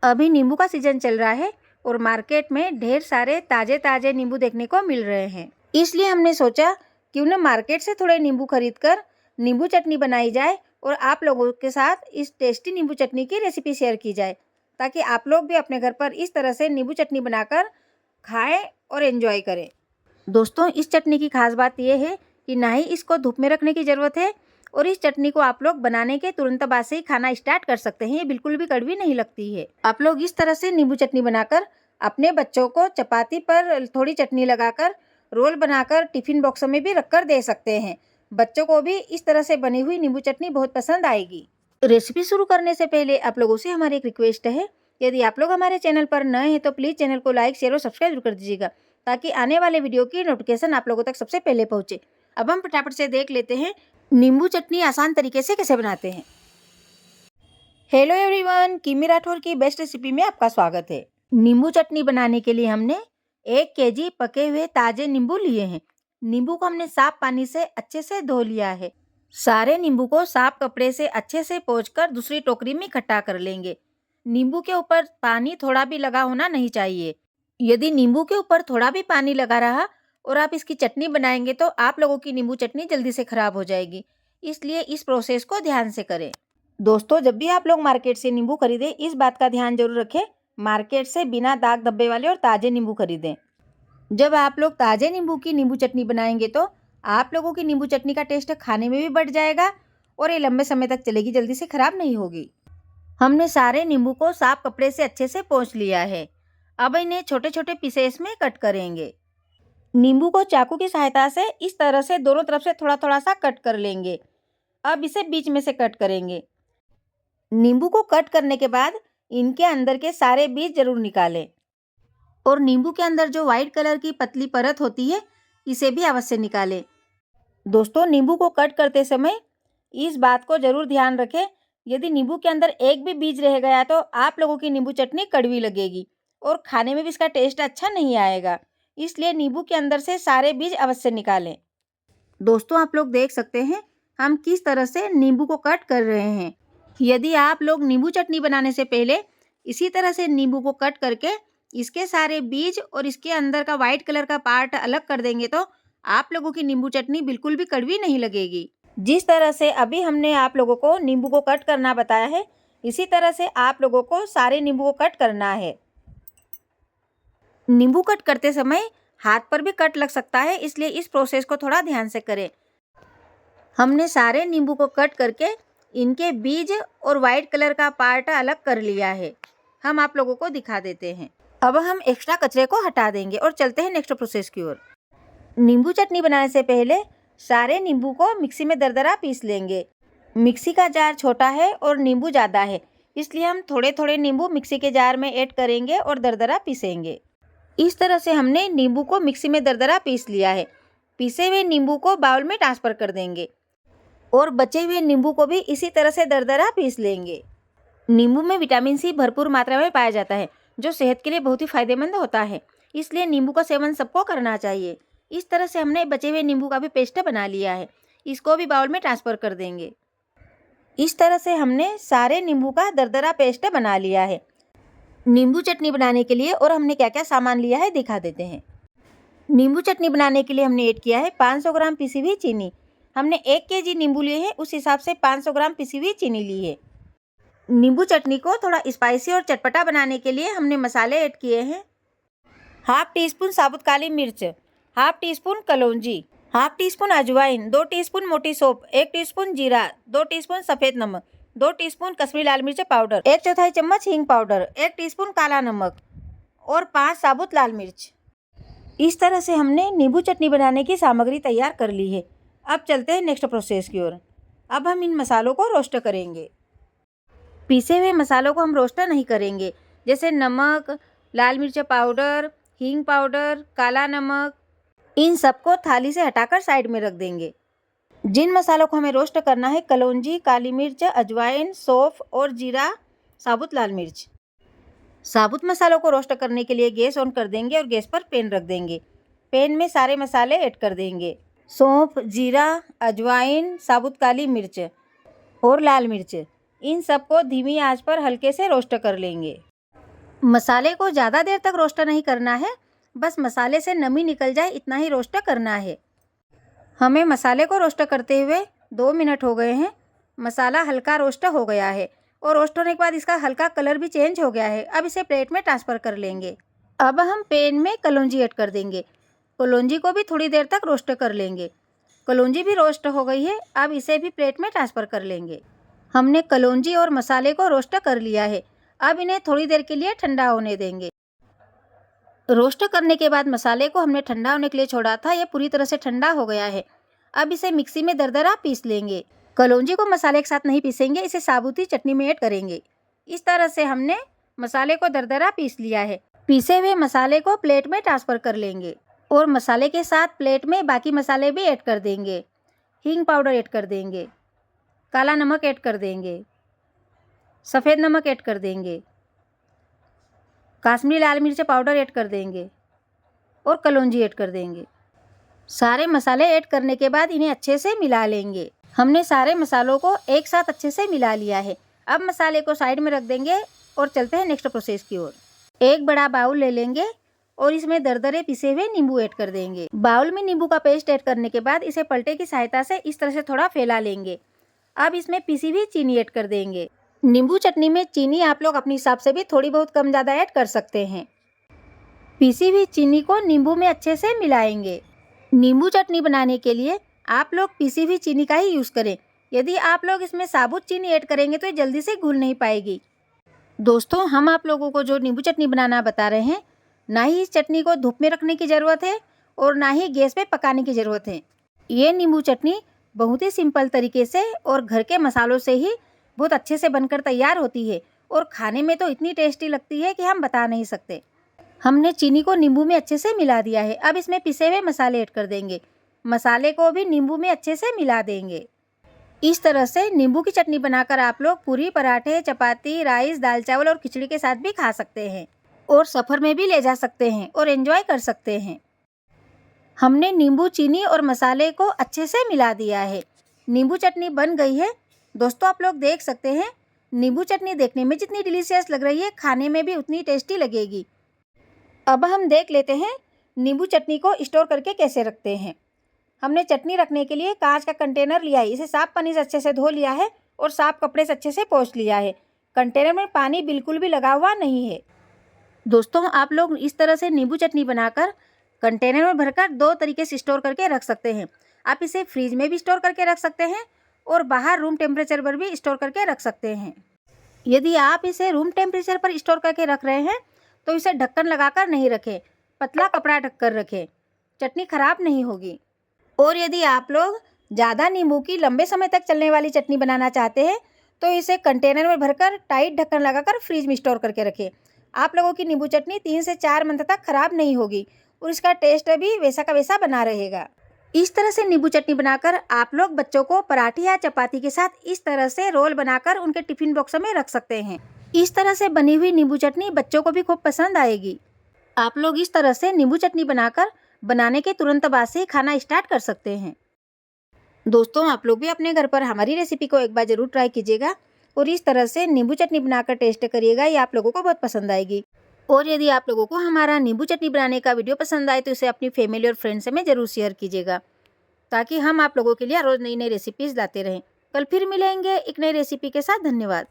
अभी नींबू का सीजन चल रहा है और मार्केट में ढेर सारे ताजे ताजे नींबू देखने को मिल रहे हैं। इसलिए हमने सोचा क्यों न मार्केट से थोड़े नींबू खरीद कर नींबू चटनी बनाई जाए और आप लोगों के साथ इस टेस्टी नींबू चटनी की रेसिपी शेयर की जाए, ताकि आप लोग भी अपने घर पर इस तरह से नींबू चटनी बनाकर खाएं और एंजॉय करें। दोस्तों, इस चटनी की खास बात यह है कि ना ही इसको धूप में रखने की ज़रूरत है और इस चटनी को आप लोग बनाने के तुरंत बाद से ही खाना स्टार्ट कर सकते हैं। ये बिल्कुल भी कड़वी नहीं लगती है। आप लोग इस तरह से नींबू चटनी बनाकर अपने बच्चों को चपाती पर थोड़ी चटनी लगाकर रोल बनाकर टिफिन बॉक्स में भी रखकर दे सकते हैं। बच्चों को भी इस तरह से बनी हुई नींबू चटनी बहुत पसंद आएगी। रेसिपी शुरू करने से पहले आप लोगों से हमारी एक रिक्वेस्ट है, यदि आप लोग हमारे चैनल पर नए हैं तो प्लीज़ चैनल को लाइक, शेयर और सब्सक्राइब जरूर कर दीजिएगा, ताकि आने वाले वीडियो की नोटिफिकेशन आप लोगों तक सबसे पहले पहुंचे। अब हम फटाफट से देख लेते हैं नींबू चटनी आसान तरीके से कैसे बनाते हैं। हेलो एवरीवन, किमी राठौर की बेस्ट रेसिपी में आपका स्वागत है। नींबू चटनी बनाने के लिए हमने 1 केजी पके हुए ताजे नींबू लिए हैं। नींबू को हमने साफ पानी से अच्छे से धो लिया है। सारे नींबू को साफ कपड़े से अच्छे से पोंछकर दूसरी टोकरी में इकट्ठा कर लेंगे। नींबू के ऊपर पानी थोड़ा भी लगा होना नहीं चाहिए। यदि नींबू के ऊपर थोड़ा भी पानी लगा रहा और आप इसकी चटनी बनाएंगे तो आप लोगों की नींबू चटनी जल्दी से खराब हो जाएगी, इसलिए इस प्रोसेस को ध्यान से करें। दोस्तों, जब भी आप लोग मार्केट से नींबू खरीदें, इस बात का ध्यान जरूर रखें, मार्केट से बिना दाग धब्बे वाले और ताजे नींबू खरीदें। जब आप लोग ताजे नींबू की नींबू चटनी बनाएंगे तो आप लोगों की नींबू चटनी का टेस्ट खाने में भी बढ़ जाएगा और ये लंबे समय तक चलेगी, जल्दी से खराब नहीं होगी। हमने सारे नींबू को साफ कपड़े से अच्छे से पोंछ लिया है। अब इन्हें छोटे छोटे पीसेस में कट करेंगे। नींबू को चाकू की सहायता से इस तरह से दोनों तरफ से थोड़ा थोड़ा सा कट कर लेंगे। अब इसे बीच में से कट करेंगे। नींबू को कट करने के बाद इनके अंदर के सारे बीज जरूर निकालें और नींबू के अंदर जो व्हाइट कलर की पतली परत होती है, इसे भी अवश्य निकालें। दोस्तों, नींबू को कट करते समय इस बात को जरूर ध्यान रखें, यदि नींबू के अंदर एक भी बीज रह गया तो आप लोगों की नींबू चटनी कड़वी लगेगी और खाने में भी इसका टेस्ट अच्छा नहीं आएगा। इसलिए नींबू के अंदर से सारे बीज अवश्य निकालें। दोस्तों, आप लोग देख सकते हैं हम किस तरह से नींबू को कट कर रहे हैं। यदि आप लोग नींबू चटनी बनाने से पहले इसी तरह से नींबू को कट करके इसके सारे बीज और इसके अंदर का व्हाइट कलर का पार्ट अलग कर देंगे तो आप लोगों की नींबू चटनी बिल्कुल भी कड़वी नहीं लगेगी। जिस तरह से अभी हमने आप लोगों को नींबू को कट करना बताया है, इसी तरह से आप लोगों को सारे नींबू को कट करना है। नींबू कट करते समय हाथ पर भी कट लग सकता है, इसलिए इस प्रोसेस को थोड़ा ध्यान से करें। हमने सारे नींबू को कट करके इनके बीज और व्हाइट कलर का पार्ट अलग कर लिया है। हम आप लोगों को दिखा देते हैं। अब हम एक्स्ट्रा कचरे को हटा देंगे और चलते हैं नेक्स्ट प्रोसेस की ओर। नींबू चटनी बनाने से पहले सारे नींबू को मिक्सी में दरदरा पीस लेंगे। मिक्सी का जार छोटा है और नींबू ज़्यादा है, इसलिए हम थोड़े थोड़े नींबू मिक्सी के जार में ऐड करेंगे और दरदरा पीसेंगे। इस तरह से हमने नींबू को मिक्सी में दरदरा पीस लिया है। पीसे हुए नींबू को बाउल में ट्रांसफ़र कर देंगे और बचे हुए नींबू को भी इसी तरह से दरदरा पीस लेंगे। नींबू में विटामिन सी भरपूर मात्रा में पाया जाता है, जो सेहत के लिए बहुत ही फायदेमंद होता है, इसलिए नींबू का सेवन सबको करना चाहिए। इस तरह से हमने बचे हुए नींबू का भी पेस्ट बना लिया है, इसको भी बाउल में ट्रांसफ़र कर देंगे। इस तरह से हमने सारे नींबू का दरदरा पेस्ट बना लिया है। नींबू चटनी बनाने के लिए और हमने क्या क्या सामान लिया है दिखा देते हैं। नींबू चटनी बनाने के लिए हमने ऐड किया है 500 ग्राम पिसी हुई चीनी। हमने 1 केजी नींबू लिए हैं, उस हिसाब से 500 ग्राम पिसी हुई चीनी ली है। नींबू चटनी को थोड़ा स्पाइसी और चटपटा बनाने के लिए हमने मसाले ऐड किए हैं। हाफ टी स्पून साबुत काली मिर्च, हाफ टी स्पून कलौंजी, हाफ टी स्पून अजवाइन, 2 टीस्पून मोटी सौंफ, 1 टीस्पून जीरा, 2 टीस्पून सफ़ेद नमक, 2 टीस्पून कश्मीरी लाल मिर्च पाउडर, 1/4 चम्मच हींग पाउडर, 1 टीस्पून काला नमक और 5 साबुत लाल मिर्च। इस तरह से हमने नींबू चटनी बनाने की सामग्री तैयार कर ली है। अब चलते हैं नेक्स्ट प्रोसेस की ओर। अब हम इन मसालों को रोस्ट करेंगे। पीसे हुए मसालों को हम रोस्ट नहीं करेंगे, जैसे नमक, लाल मिर्च पाउडर, हींग पाउडर, काला नमक, इन सबको थाली से हटाकर साइड में रख देंगे। जिन मसालों को हमें रोस्ट करना है, कलौंजी, काली मिर्च, अजवाइन, सौंफ और जीरा, साबुत लाल मिर्च। साबुत मसालों को रोस्ट करने के लिए गैस ऑन कर देंगे और गैस पर पैन रख देंगे। पैन में सारे मसाले ऐड कर देंगे। सौंफ, जीरा, अजवाइन, साबुत काली मिर्च और लाल मिर्च, इन सबको धीमी आंच पर हल्के से रोस्ट कर लेंगे। मसाले को ज़्यादा देर तक रोस्ट नहीं करना है, बस मसाले से नमी निकल जाए इतना ही रोस्ट करना है। हमें मसाले को रोस्ट करते हुए 2 मिनट हो गए हैं। मसाला हल्का रोस्ट हो गया है और रोस्ट होने के बाद इसका हल्का कलर भी चेंज हो गया है। अब इसे प्लेट में ट्रांसफ़र कर लेंगे। अब हम पैन में कलौंजी ऐड कर देंगे। कलौंजी को भी थोड़ी देर तक रोस्ट कर लेंगे। कलौंजी भी रोस्ट हो गई है। अब इसे भी प्लेट में ट्रांसफ़र कर लेंगे। हमने कलौंजी और मसाले को रोस्ट कर लिया है। अब इन्हें थोड़ी देर के लिए ठंडा होने देंगे। रोस्ट करने के बाद मसाले को हमने ठंडा होने के लिए छोड़ा था, ये पूरी तरह से ठंडा हो गया है। अब इसे मिक्सी में दरदरा पीस लेंगे। कलौंजी को मसाले के साथ नहीं पीसेंगे, इसे साबुती चटनी में ऐड करेंगे। इस तरह से हमने मसाले को दरदरा पीस लिया है। पीसे हुए मसाले को प्लेट में ट्रांसफ़र कर लेंगे और मसाले के साथ प्लेट में बाकी मसाले भी ऐड कर देंगे। हींग पाउडर ऐड कर देंगे, काला नमक ऐड कर देंगे, सफ़ेद नमक ऐड कर देंगे, काश्मीरी लाल मिर्च पाउडर ऐड कर देंगे और कलौंजी ऐड कर देंगे। सारे मसाले ऐड करने के बाद इन्हें अच्छे से मिला लेंगे। हमने सारे मसालों को एक साथ अच्छे से मिला लिया है। अब मसाले को साइड में रख देंगे और चलते हैं नेक्स्ट प्रोसेस की ओर। एक बड़ा बाउल ले लेंगे और इसमें दरदरे पिसे हुए नींबू ऐड कर देंगे। बाउल में नींबू का पेस्ट ऐड करने के बाद इसे पलटे की सहायता से इस तरह से थोड़ा फैला लेंगे। अब इसमें पिसी हुई चीनी ऐड कर देंगे। नींबू चटनी में चीनी आप लोग अपने हिसाब से भी थोड़ी बहुत कम ज़्यादा ऐड कर सकते हैं। पिसी हुई चीनी को नींबू में अच्छे से मिलाएंगे। नींबू चटनी बनाने के लिए आप लोग पिसी हुई चीनी का ही यूज़ करें। यदि आप लोग इसमें साबुत चीनी ऐड करेंगे तो ये जल्दी से घुल नहीं पाएगी। दोस्तों, हम आप लोगों को जो नींबू चटनी बनाना बता रहे हैं, ना ही इस चटनी को धूप में रखने की ज़रूरत है और ना ही गैस पे पकाने की ज़रूरत है। ये नींबू चटनी बहुत ही सिंपल तरीके से और घर के मसालों से ही बहुत अच्छे से बनकर तैयार होती है और खाने में तो इतनी टेस्टी लगती है कि हम बता नहीं सकते। हमने चीनी को नींबू में अच्छे से मिला दिया है। अब इसमें पिसे हुए मसाले ऐड कर देंगे। मसाले को भी नींबू में अच्छे से मिला देंगे। इस तरह से नींबू की चटनी बनाकर आप लोग पूरी, पराठे, चपाती, राइस, दाल चावल और खिचड़ी के साथ भी खा सकते हैं और सफ़र में भी ले जा सकते हैं और एंजॉय कर सकते हैं। हमने नींबू, चीनी और मसाले को अच्छे से मिला दिया है। नींबू चटनी बन गई है। दोस्तों, आप लोग देख सकते हैं नींबू चटनी देखने में जितनी डिलीशियस लग रही है, खाने में भी उतनी टेस्टी लगेगी। अब हम देख लेते हैं नींबू चटनी को स्टोर करके कैसे रखते हैं। हमने चटनी रखने के लिए कांच का कंटेनर लिया है। इसे साफ पानी से अच्छे से धो लिया है और साफ कपड़े से अच्छे से पोंछ लिया है। कंटेनर में पानी बिल्कुल भी लगा हुआ नहीं है। दोस्तों, आप लोग इस तरह से नींबू चटनी बनाकर कंटेनर में भरकर 2 तरीके से स्टोर करके रख सकते हैं। आप इसे फ्रिज में भी स्टोर करके रख सकते हैं और बाहर रूम टेम्परेचर पर भी स्टोर करके रख सकते हैं। यदि आप इसे रूम टेम्परेचर पर स्टोर करके रख रहे हैं तो इसे ढक्कन लगाकर नहीं रखें, पतला कपड़ा ढककर रखें। चटनी खराब नहीं होगी। और यदि आप लोग ज़्यादा नींबू की लंबे समय तक चलने वाली चटनी बनाना चाहते हैं तो इसे कंटेनर में भरकर टाइट ढक्कन लगाकर फ्रिज में स्टोर करके रखें। आप लोगों की नींबू चटनी 3 से 4 मंथ तक खराब नहीं होगी और इसका टेस्ट भी वैसा का वैसा बना रहेगा। इस तरह से नींबू चटनी बनाकर आप लोग बच्चों को पराठे या चपाती के साथ इस तरह से रोल बनाकर उनके टिफिन बॉक्स में रख सकते हैं। इस तरह से बनी हुई नींबू चटनी बच्चों को भी खूब पसंद आएगी। आप लोग इस तरह से नींबू चटनी बनाकर बनाने के तुरंत बाद से खाना स्टार्ट कर सकते हैं। दोस्तों, आप लोग भी अपने घर पर हमारी रेसिपी को एक बार ज़रूर ट्राई कीजिएगा और इस तरह से नींबू चटनी बनाकर टेस्ट करिएगा। ये आप लोगों को बहुत पसंद आएगी। और यदि आप लोगों को हमारा नींबू चटनी बनाने का वीडियो पसंद आए तो इसे अपनी फैमिली और फ्रेंड्स में ज़रूर शेयर कीजिएगा, ताकि हम आप लोगों के लिए रोज़ नई नई रेसिपीज़ लाते रहें। कल फिर मिलेंगे एक नई रेसिपी के साथ। धन्यवाद।